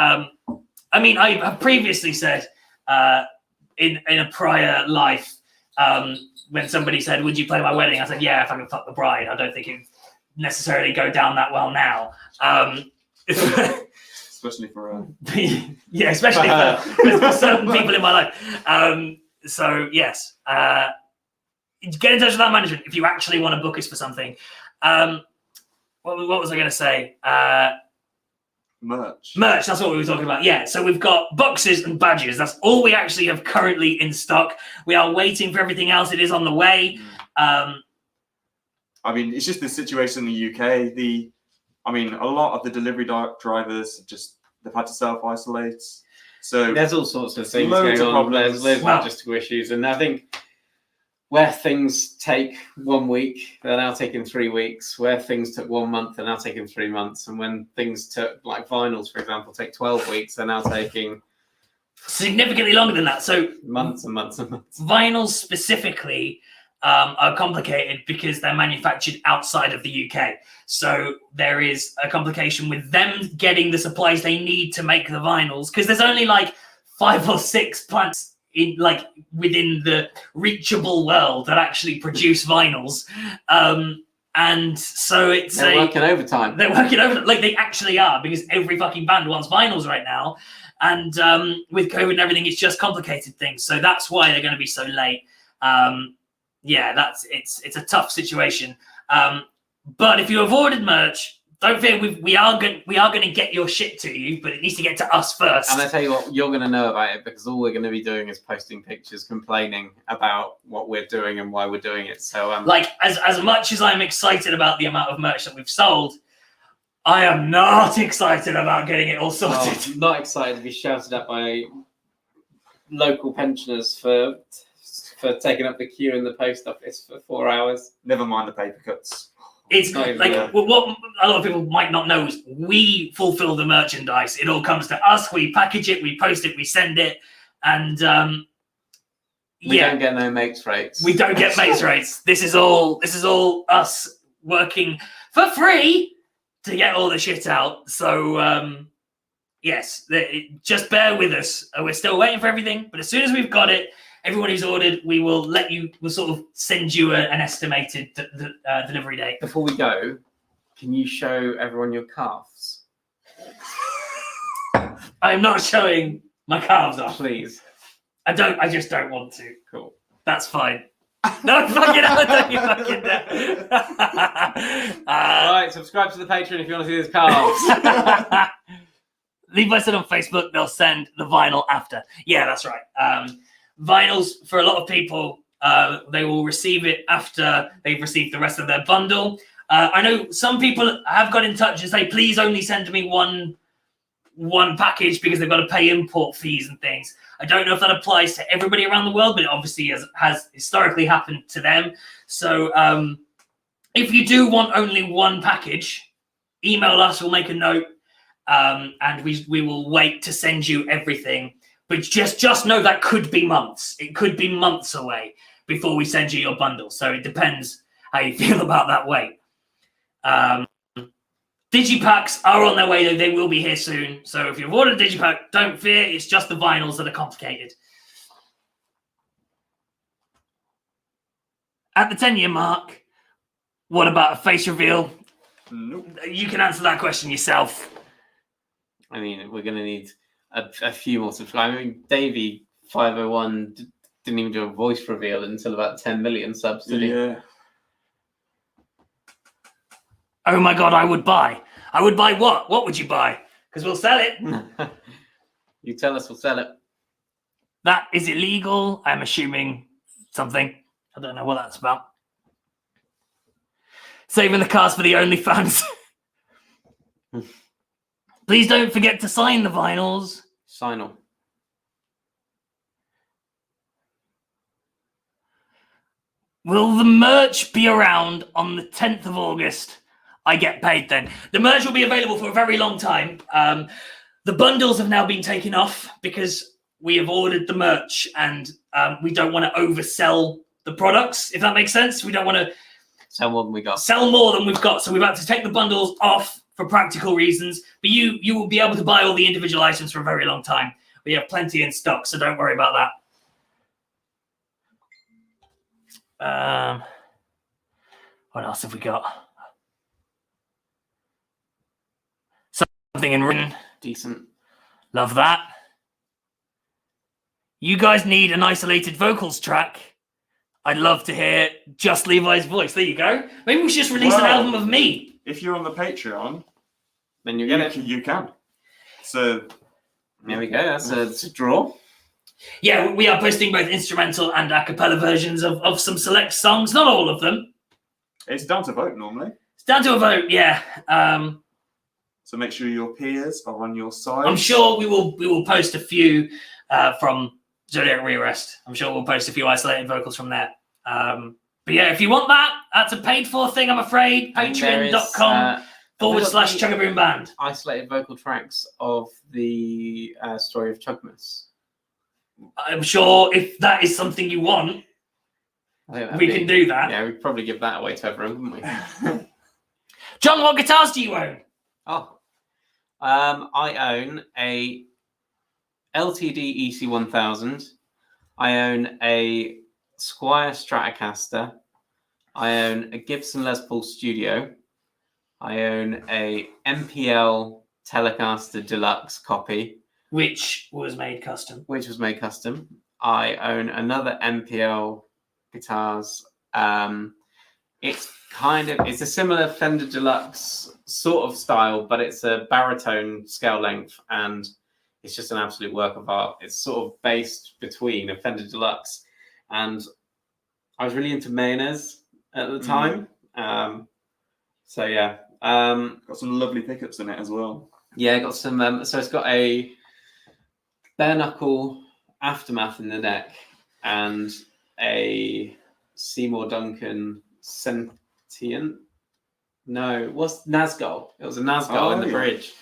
I previously said in a prior life, when somebody said, "Would you play my wedding?" I said, "Yeah, if I can fuck the bride." I don't think it would necessarily go down that well now. Especially for especially for certain people in my life. So yes, get in touch with our management if you actually want to book us for something. What was I going to say? Merch. Merch, that's what we were talking about. Yeah, so we've got boxes and badges. That's all we actually have currently in stock. We are waiting for everything else. It is on the way. I mean, it's just the situation in the UK. A lot of the delivery drivers they've had to self-isolate. So there's all sorts of things loads going of on. problems. There's logistical issues, and I think where things take 1 week, they're now taking 3 weeks. Where things took 1 month, they're now taking 3 months. And when things took, like vinyls, for example, take 12 weeks, they're now taking significantly longer than that. So months and months and months. Vinyls specifically are complicated because they're manufactured outside of the UK. So there is a complication with them getting the supplies they need to make the vinyls, because there's only like 5 or 6 plants within the reachable world that actually produce vinyls. And so they're working overtime. They're working overtime, like they actually are, because every fucking band wants vinyls right now. And with COVID and everything, it's just complicated things. So that's why they're going to be so late. It's a tough situation. But if you have ordered merch, don't fear. We are going to get your shit to you, but it needs to get to us first. And I tell you what, you're going to know about it, because all we're going to be doing is posting pictures, complaining about what we're doing and why we're doing it. So, as much as I'm excited about the amount of merch that we've sold, I am not excited about getting it all sorted. I'm not excited to be shouted at by local pensioners for taking up the queue in the post office for 4 hours. Never mind the paper cuts. It's like what a lot of people might not know is we fulfill the merchandise. It all comes to us. We package it, we post it, we send it, and we don't get no mates rates. We don't get mates rates. This is all us working for free to get all the shit out. So yes, just bear with us. We're still waiting for everything, but as soon as we've got it, everyone who's ordered, we'll sort of send you an estimated delivery date. Before we go, can you show everyone your calves? I'm not showing my calves off. Please. I just don't want to. Cool. That's fine. No, fucking hell, don't you fucking dare. Right, subscribe to the Patreon if you want to see his calves. Leave my son on Facebook, they'll send the vinyl after. Yeah, that's right. Vinyls, for a lot of people, they will receive it after they've received the rest of their bundle. I know some people have got in touch and say, please only send me one package, because they've got to pay import fees and things. I don't know if that applies to everybody around the world, but it obviously has historically happened to them. So if you do want only one package, email us, we'll make a note, and we will wait to send you everything. But just know that could be months. It could be months away before we send you your bundle. So it depends how you feel about that wait. Digipacks are on their way, though. They will be here soon. So if you've ordered a Digipack, don't fear. It's just the vinyls that are complicated. At the 10-year mark, what about a face reveal? Nope. You can answer that question yourself. I mean, we're going to need a few more subscribers. I mean, Davey 501 didn't even do a voice reveal until about 10 million subs, did he? Yeah. Oh my God, I would buy. I would buy what? What would you buy? Because we'll sell it. You tell us, we'll sell it. That is illegal. I'm assuming something. I don't know what that's about. Saving the cars for the OnlyFans. Please don't forget to sign the vinyls. Sign on. Will the merch be around on the 10th of August? I get paid then. The merch will be available for a very long time. The bundles have now been taken off because we have ordered the merch, and we don't want to oversell the products, if that makes sense. We don't want to sell more than we got. Sell more than we've got. So we've had to take the bundles off for practical reasons. But you will be able to buy all the individual items for a very long time. We have plenty in stock, so don't worry about that. What else have we got? Something in written. Decent. Love that. you guys need an isolated vocals track, I'd love to hear just Levi's voice. There you go. Maybe we should just release an album of me. If you're on the Patreon, Then you get it. you can. So There we go. That's a draw. Yeah, we are posting both instrumental and a cappella versions of some select songs. Not all of them. it's down to vote normally. It's down to a vote, yeah. So make sure your peers are on your side. I'm sure we will post a few from Zodiac Re-Arrest. I'm sure we'll post a few isolated vocals from there. But yeah, if you want that, that's a paid for thing, I'm afraid. Patreon.com/ChuggaBoom band. Isolated vocal tracks of the story of Chugmas. I'm sure if that is something you want, we can do that. Yeah, we'd probably give that away to everyone, wouldn't we? John, what guitars do you own? Oh, I own a LTD EC1000. I own a Squier Stratocaster. I own a Gibson Les Paul Studio. I own a MPL Telecaster Deluxe copy, Which was made custom. which was made custom. I own another MPL guitars. It's a similar Fender Deluxe sort of style, but it's a baritone scale length, and it's just an absolute work of art. It's sort of based between a Fender Deluxe, and I was really into Mayonnaise at the time. So yeah, Got some lovely pickups in it as well. yeah, got some. So it's got a bare knuckle aftermath in the neck and a Seymour Duncan Sentient. No, what's Nazgul? It was a Nazgul in the bridge.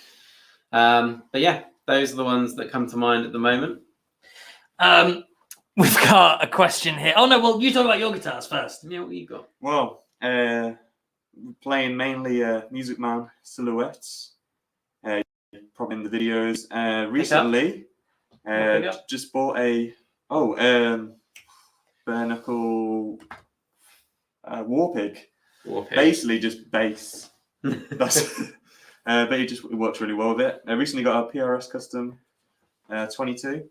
But yeah, those are the ones that come to mind at the moment. We've got a question here. Oh no, well, you talk about your guitars first. Yeah, what you got? Well, playing mainly Music Man silhouettes. Probably in the videos. Recently, just bought a bare knuckle Warpig. Basically just bass. That's but it works really well with it. I recently got a PRS Custom 22.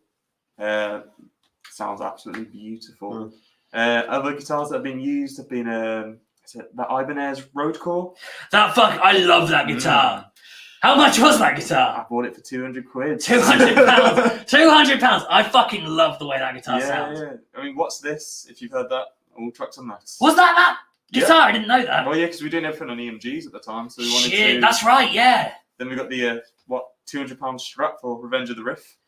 Sounds absolutely beautiful. Other guitars that have been used have been the Ibanez Roadcore. I love that guitar. How much was that guitar? I bought it for 200 quid. £200. £200. I fucking love the way that guitar sounds. Yeah. I mean, what's this? If you've heard that, all trucks and nuts. Was that guitar? I didn't know that. Well, yeah, because we were doing everything on EMGs at the time, so we wanted to. Shit, that's right. Yeah. Then we got the £200 strap for Revenge of the Riff.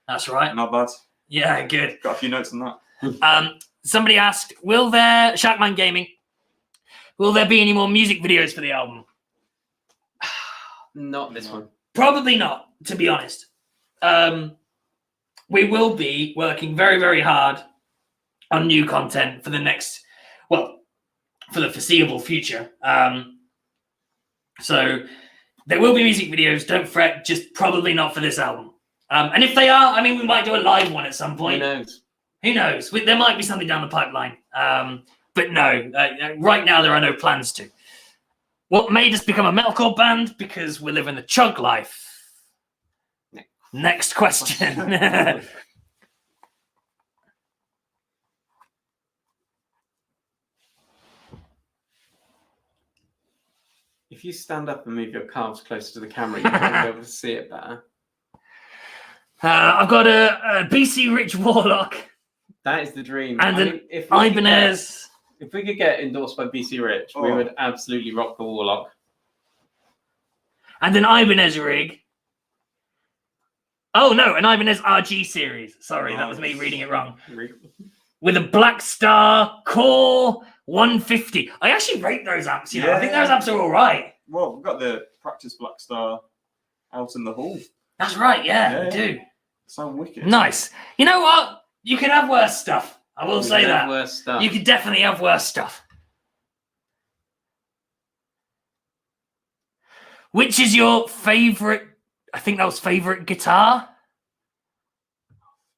That's right. Not bad. Yeah, good. Got a few notes on that. Somebody asked, will there Shackman Gaming? Will there be any more music videos for the album? Not this one. Probably not, to be honest. We will be working very, very hard on new content for for the foreseeable future. So there will be music videos, don't fret, just probably not for this album. And if they are, I mean, we might do a live one at some point. Who knows? There might be something down the pipeline. But no, right now there are no plans to. What made us become a metalcore band? Because we're living the chug life. Next question. If you stand up and move your calves closer to the camera, you might be able to see it better. I've got a BC Rich Warlock. That is the dream. And an Ibanez. If we could get endorsed by BC Rich, we would absolutely rock the Warlock. And an Ibanez rig. Oh no, an Ibanez RG series. Sorry, that was me reading it wrong. With a Black Star Core 150. I actually rate those amps, you know. I think those amps are all right. Well, we've got the practice Black Star out in the hall. That's right, yeah, we do. Sound wicked. Nice. You know what? You can have worse stuff. I will say that. Worse stuff. You could definitely have worse stuff. Which is your favorite? I think that was favorite guitar.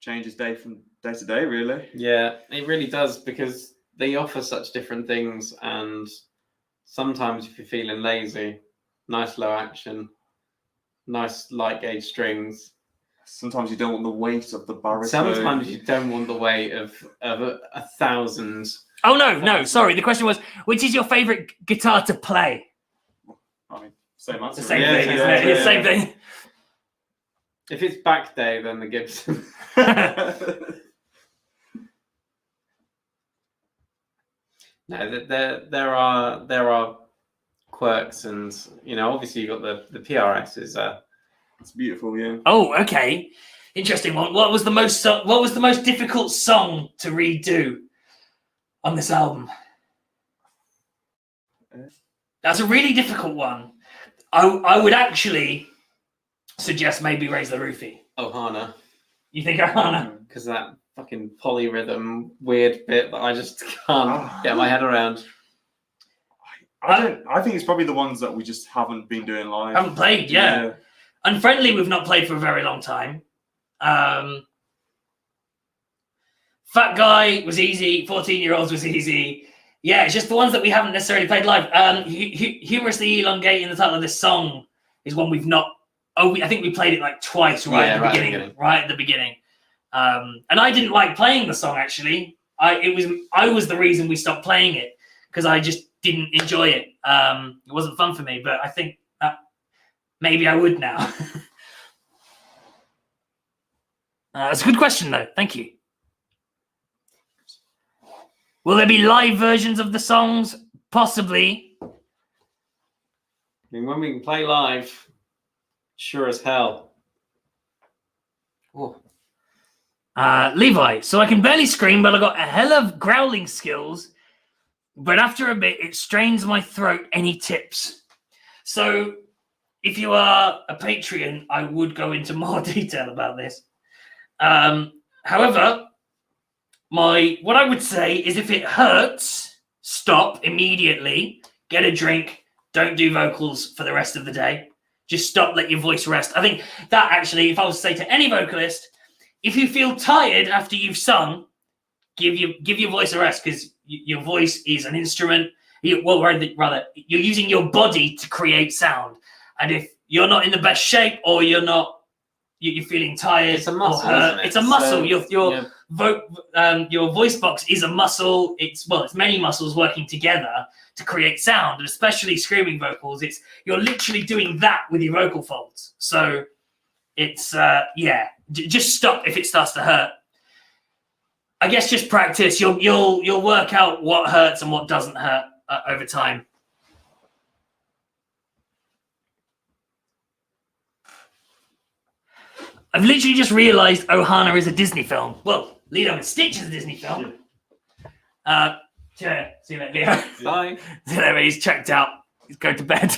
Changes day from day to day, really. Yeah, it really does, because they offer such different things, and sometimes if you're feeling lazy, nice low action, nice light gauge strings, Sometimes you don't want the weight of the baritone. Sometimes you don't want the weight of 1,000. Oh no, sorry. The question was, which is your favorite guitar to play? I mean, same answer. The same thing, isn't it? It's the same thing. If it's back day, then the Gibson. No, there are quirks, and obviously you got the PRS is it's beautiful, yeah. Oh, okay, interesting one. What was the most difficult song to redo on this album? That's a really difficult one. I would actually suggest maybe Raise the Roofie. Ohana. You think Ohana? Because that fucking polyrhythm weird bit that I just can't get my head around. I think it's probably the ones that we just haven't been doing live. Haven't played, yeah. Unfriendly, we've not played for a very long time. Fat Guy was easy. 14-year-olds was easy. Yeah, it's just the ones that we haven't necessarily played live. Humorously Elongating, the title of this song, is one we've not. I think we played it like twice at the beginning. Right at the beginning. And I didn't like playing the song, actually. I was the reason we stopped playing it, because I just didn't enjoy it. It wasn't fun for me, but I think maybe I would now. That's a good question, though. Thank you. Will there be live versions of the songs? Possibly. I mean, when we can play live, sure as hell. Oh. Levi, so I can barely scream, but I got a hell of growling skills. But after a bit, it strains my throat. Any tips? So, if you are a Patreon, I would go into more detail about this. However, what I would say is, if it hurts, stop immediately, get a drink, don't do vocals for the rest of the day. Just stop, let your voice rest. I think that actually, if I was to say to any vocalist, if you feel tired after you've sung, give your voice a rest, because your voice is an instrument. Rather, you're using your body to create sound. And if you're not in the best shape, or you're feeling tired, it's a muscle. Isn't it? It's a muscle. So, your voice box is a muscle. It's many muscles working together to create sound, and especially screaming vocals. You're literally doing that with your vocal folds. So it's just stop if it starts to hurt. I guess just practice. You'll work out what hurts and what doesn't hurt over time. I've literally just realised Ohana is a Disney film. Well, Lilo and Stitch is a Disney film. See you later, Leo. Bye. See you later, he's checked out. He's going to bed.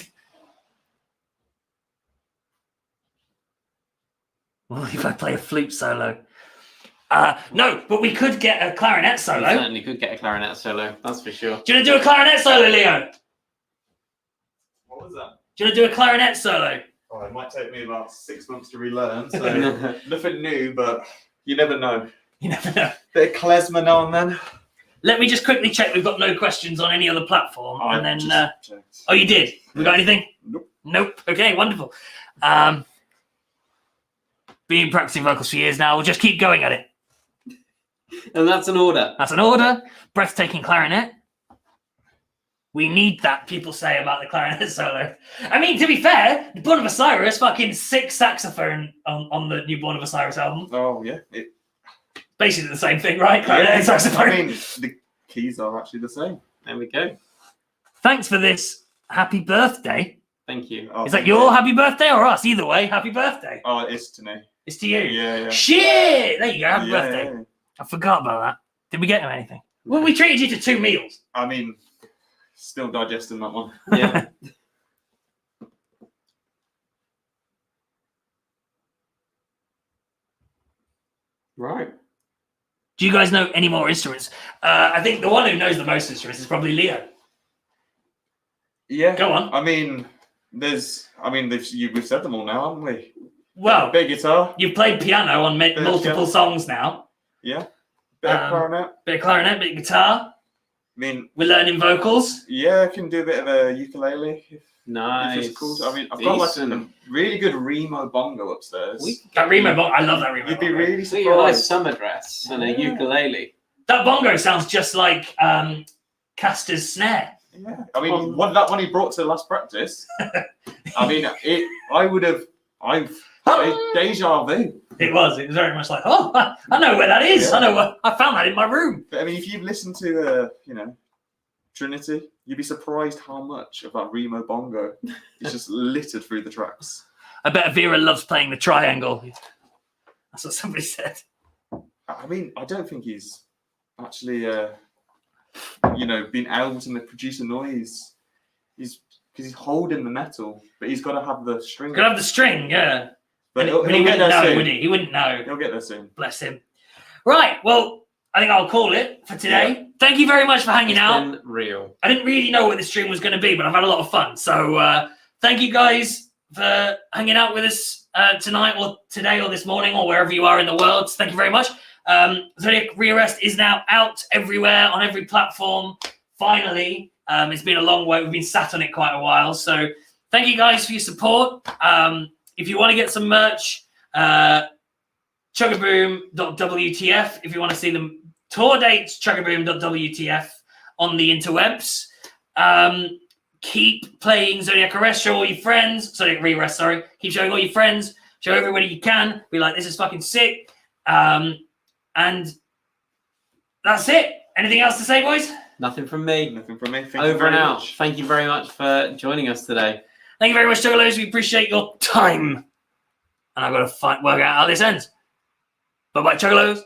Well, if I play a flute solo. No, but we could get a clarinet solo. We certainly could get a clarinet solo, that's for sure. Do you want to do a clarinet solo, Leo? What was that? Do you want to do a clarinet solo? Oh, it might take me about 6 months to relearn, so nothing new, but you never know. You never know. Bit of klezmer now and then. Let me just quickly check we've got no questions on any other platform. And then, checked. Oh, you did? We got anything? Nope. Okay, wonderful. Been practicing vocals for years now. We'll just keep going at it. And that's an order. That's an order. Breathtaking clarinet. We need that, people say about the clarinet solo. I mean, to be fair, Born of Osiris, fucking sick saxophone on the new Born of Osiris album. Oh, yeah. Basically the same thing, right? Clarinet and saxophone. I mean, the keys are actually the same. There we go. Thanks for this. Happy birthday. Thank you. Is that your happy birthday or us? Either way, happy birthday. Oh, it's to me. It's to you. Yeah. Shit! There you go. Happy birthday. Yeah. I forgot about that. Did we get him anything? Well, we treated you to 2 meals. I mean, still digesting that one. Yeah. Right. Do you guys know any more instruments? I think the one who knows the most instruments is probably Leo. Yeah. Go on. I mean, we've said them all now, haven't we? Well, bit of guitar. You've played piano on multiple songs now. Yeah. Bit of clarinet. Bit of clarinet, bit of guitar. I mean, we're learning vocals. Yeah, I can do a bit of a ukulele. Nice. I mean, I've got like a really good Remo bongo upstairs. That Remo bongo, I love that Remo You'd be bongo. really So you got a nice surprised. summer dress and a ukulele. That bongo sounds just like Castor's snare. Yeah, I mean, that one he brought to the last practice. I mean, deja vu. It was very much like, oh, I know where that is. Yeah. I found that in my room. But I mean, if you listen to, Trinity, you'd be surprised how much of that Remo bongo is just littered through the tracks. I bet Vera loves playing the triangle. That's what somebody said. I mean, I don't think he's actually, been able to produce a noise. Because he's holding the metal, but he's got to have the string. Got to have the string, yeah. But he he'll wouldn't get there know, soon. would he? He wouldn't know. He'll get there soon. Bless him. Right, well, I think I'll call it for today. Yeah. Thank you very much for hanging out. It's been real. I didn't really know what the stream was going to be, but I've had a lot of fun. So thank you guys for hanging out with us tonight or today or this morning or wherever you are in the world. Thank you very much. Zodiac Re-Arrest is now out everywhere on every platform. Finally, it's been a long way. We've been sat on it quite a while. So thank you guys for your support. If you want to get some merch, ChuggaBoom.wtf. If you want to see the tour dates, ChuggaBoom.wtf on the interwebs. Keep playing Zodiac Arrest. Show all your friends. Zodiac Re-Arrest, sorry. Keep showing all your friends. Show everybody you can. Be like, this is fucking sick. And that's it. Anything else to say, boys? Nothing from me. Nothing from me. Thank you Over very and out. much. Thank you very much for joining us today. Thank you very much, Juggalos. We appreciate your time. And I've got to work out how this ends. Bye-bye, Chuggalos.